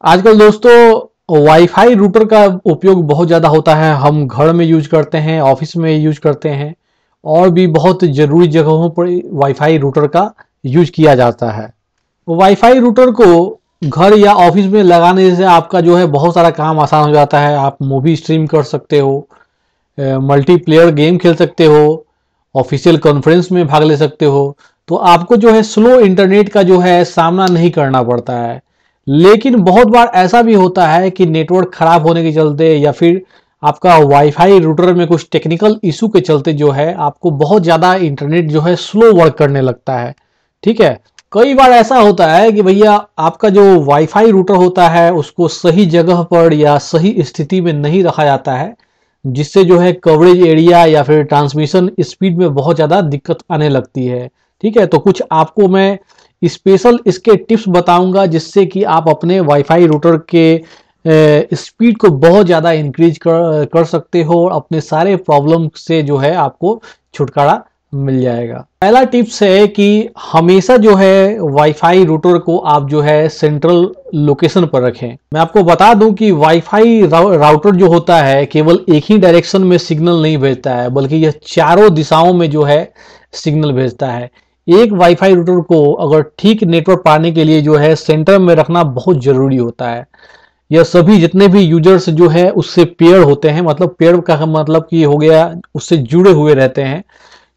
आजकल दोस्तों wifi router का उपयोग बहुत ज़्यादा होता है। हम घर में यूज करते हैं, ऑफिस में यूज करते हैं और भी बहुत ज़रूरी जगहों पर वाईफाई रूटर का यूज किया जाता है। वाईफाई रूटर को घर या ऑफिस में लगाने से आपका जो है बहुत सारा काम आसान हो जाता है। आप मूवी स्ट्रीम कर सकते हो, मल्टीप्लेयर गेम खेल सकते हो, ऑफिशियल कॉन्फ्रेंस में भाग ले सकते हो। तो आपको जो है स्लो इंटरनेट का जो है सामना नहीं करना पड़ता है। लेकिन बहुत बार ऐसा भी होता है कि नेटवर्क खराब होने के चलते या फिर आपका वाईफाई रूटर में कुछ टेक्निकल इशू के चलते जो है आपको बहुत ज़्यादा इंटरनेट जो है स्लो वर्क करने लगता है। ठीक है, कई बार ऐसा होता है कि भैया आपका जो वाईफाई रूटर होता है उसको सही जगह पर या सही स्थिति में नहीं रखा जाता है, जिससे जो है कवरेज एरिया या फिर ट्रांसमिशन स्पीड में बहुत ज़्यादा दिक्कत आने लगती है। ठीक है, तो कुछ आपको मैं स्पेशल इसके टिप्स बताऊंगा जिससे कि आप अपने वाईफाई रूटर के स्पीड को बहुत ज़्यादा इंक्रीज कर सकते हो और अपने सारे प्रॉब्लम से जो है आपको छुटकारा मिल जाएगा। पहला टिप्स है कि हमेशा जो है वाईफाई रूटर को आप जो है सेंट्रल लोकेशन पर रखें। मैं आपको बता दूं कि वाईफाई राउटर जो होता है केवल एक ही डायरेक्शन में सिग्नल नहीं भेजता है, बल्कि यह चारों दिशाओं में जो है सिग्नल भेजता है। एक वाईफाई रूटर को अगर ठीक नेटवर्क पाने के लिए जो है सेंटर में रखना बहुत जरूरी होता है। यह सभी जितने भी यूजर्स जो है उससे पेयर होते हैं, मतलब पेयर का मतलब कि हो गया उससे जुड़े हुए रहते हैं।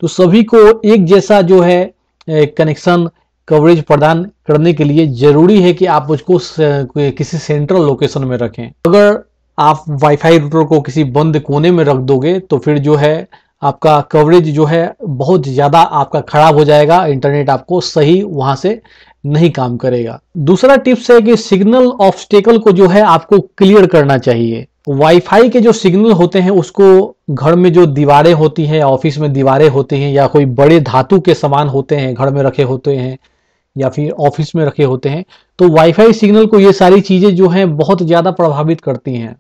तो सभी को एक जैसा जो है कनेक्शन कवरेज प्रदान करने के लिए जरूरी है कि आप उसको किसी सेंट्रल लोकेशन में रखें। अगर आप वाईफाई रूटर को किसी बंद कोने में रख दोगे तो फिर जो है आपका कवरेज जो है बहुत ज़्यादा आपका खराब हो जाएगा, इंटरनेट आपको सही वहां से नहीं काम करेगा। दूसरा टिप्स है कि सिग्नल ऑब्स्टेकल को जो है आपको क्लियर करना चाहिए। वाईफाई के जो सिग्नल होते हैं उसको घर में जो दीवारें होती हैं, ऑफिस में दीवारें होती हैं या कोई बड़े धातु के सामान होते हैं घर में रखे होते हैं या फिर ऑफिस में रखे होते हैं, तो वाईफाई सिग्नल को ये सारी चीजें जो हैं बहुत ज्यादा प्रभावित करती हैं।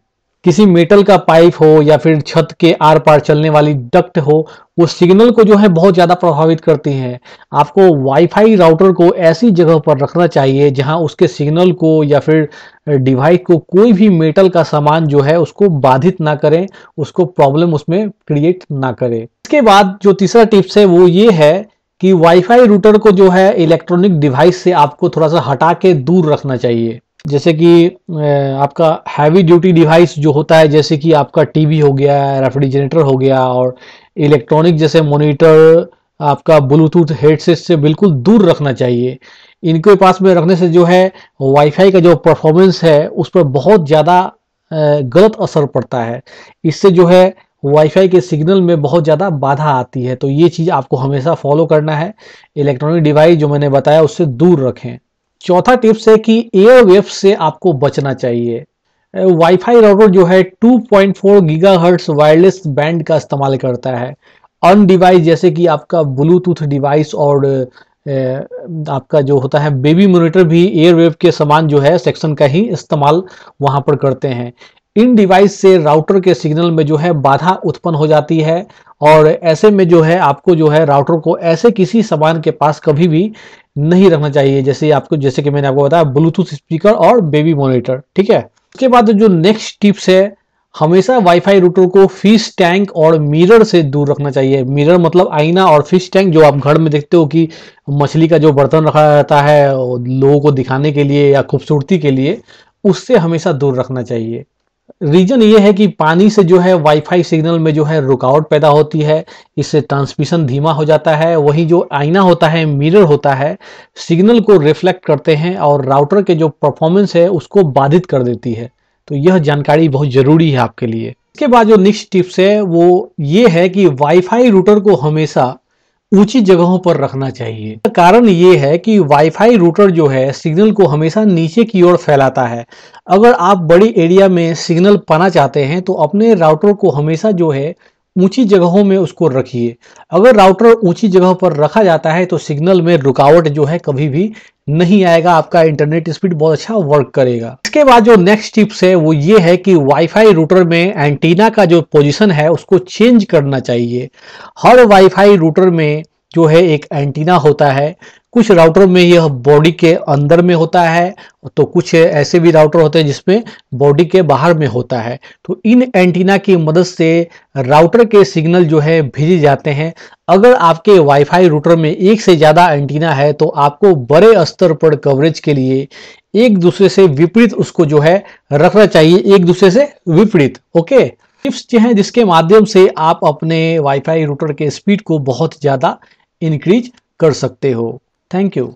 किसी मेटल का पाइप हो या फिर छत के आर पार चलने वाली डक्ट हो, वो सिग्नल को जो है बहुत ज़्यादा प्रभावित करती हैं। आपको वाईफाई राउटर को ऐसी जगह पर रखना चाहिए जहां उसके सिग्नल को या फिर डिवाइस को कोई भी मेटल का सामान जो है उसको बाधित ना करें, उसको प्रॉब्लम उसमें क्रिएट ना करे। इसके बाद जो तीसरा टिप्स है वो ये है कि वाईफाई रूटर को जो है इलेक्ट्रॉनिक डिवाइस से आपको थोड़ा सा हटा के दूर रखना चाहिए। जैसे कि आपका हैवी ड्यूटी डिवाइस जो होता है, जैसे कि आपका टीवी हो गया, रेफ्रिजरेटर हो गया और इलेक्ट्रॉनिक जैसे मॉनिटर, आपका ब्लूटूथ हेडसेट से बिल्कुल दूर रखना चाहिए। इनके पास में रखने से जो है वाईफाई का जो परफॉर्मेंस है उस पर बहुत ज़्यादा गलत असर पड़ता है। इससे जो है वाईफाई के सिग्नल में बहुत ज़्यादा बाधा आती है। तो ये चीज़ आपको हमेशा फॉलो करना है। इलेक्ट्रॉनिक डिवाइस जो मैंने बताया उससे दूर रखें। चौथा टिप्स है कि एयरवेव से आपको बचना चाहिए। वाईफाई राउटर जो है 2.4 गीगाहर्ट्ज वायरलेस बैंड का इस्तेमाल करता है। अन्य डिवाइस जैसे कि आपका ब्लूटूथ डिवाइस और आपका जो होता है बेबी मॉनिटर भी एयरवेव के समान जो है सेक्शन का ही इस्तेमाल वहां पर करते हैं। इन डिवाइस से राउटर के सिग्नल में जो है बाधा उत्पन्न हो जाती है और ऐसे में जो है आपको जो है राउटर को ऐसे किसी सामान के पास कभी भी नहीं रखना चाहिए, जैसे कि मैंने आपको बताया ब्लूटूथ स्पीकर और बेबी मॉनिटर। ठीक है, उसके बाद जो नेक्स्ट टिप्स है, हमेशा वाईफाई रूटर को फिश टैंक और मिरर से दूर रखना चाहिए। मिरर मतलब आईना, और फिश टैंक जो आप घर में देखते हो कि मछली का जो बर्तन रखा रहता है लोगों को दिखाने के लिए या खूबसूरती के लिए, उससे हमेशा दूर रखना चाहिए। रीजन ये है कि पानी से जो है वाईफाई सिग्नल में जो है रुकावट पैदा होती है, इससे ट्रांसमिशन धीमा हो जाता है। वही जो आईना होता है, मिरर होता है, सिग्नल को रिफ्लेक्ट करते हैं और राउटर के जो परफॉर्मेंस है उसको बाधित कर देती है। तो यह जानकारी बहुत जरूरी है आपके लिए। इसके बाद जो नेक्स्ट टिप्स है वो ये है कि वाईफाई रूटर को हमेशा ऊंची जगहों पर रखना चाहिए। कारण ये है कि वाईफाई रूटर जो है सिग्नल को हमेशा नीचे की ओर फैलाता है। अगर आप बड़ी एरिया में सिग्नल पाना चाहते हैं तो अपने राउटर को हमेशा जो है ऊंची जगहों में उसको रखिए। अगर राउटर ऊंची जगह पर रखा जाता है तो सिग्नल में रुकावट जो है कभी भी नहीं आएगा, आपका इंटरनेट स्पीड बहुत अच्छा वर्क करेगा। इसके बाद जो नेक्स्ट टिप्स है वो ये है कि वाईफाई रूटर में एंटीना का जो पोजीशन है उसको चेंज करना चाहिए। हर वाईफाई रूटर में जो है एक एंटीना होता है। कुछ राउटर में यह बॉडी के अंदर में होता है, तो कुछ ऐसे भी राउटर होते हैं जिसमें बॉडी के बाहर में होता है। तो इन एंटीना की मदद से राउटर के सिग्नल जो है भेजे जाते हैं। अगर आपके वाईफाई रूटर में एक से ज़्यादा एंटीना है तो आपको बड़े स्तर पर कवरेज के लिए एक दूसरे से विपरीत उसको जो है रखना चाहिए, एक दूसरे से विपरीत। ओके, टिप्स जो हैं जिसके माध्यम से आप अपने वाईफाई रूटर के स्पीड को बहुत ज़्यादा इंक्रीज कर सकते हो। Thank you.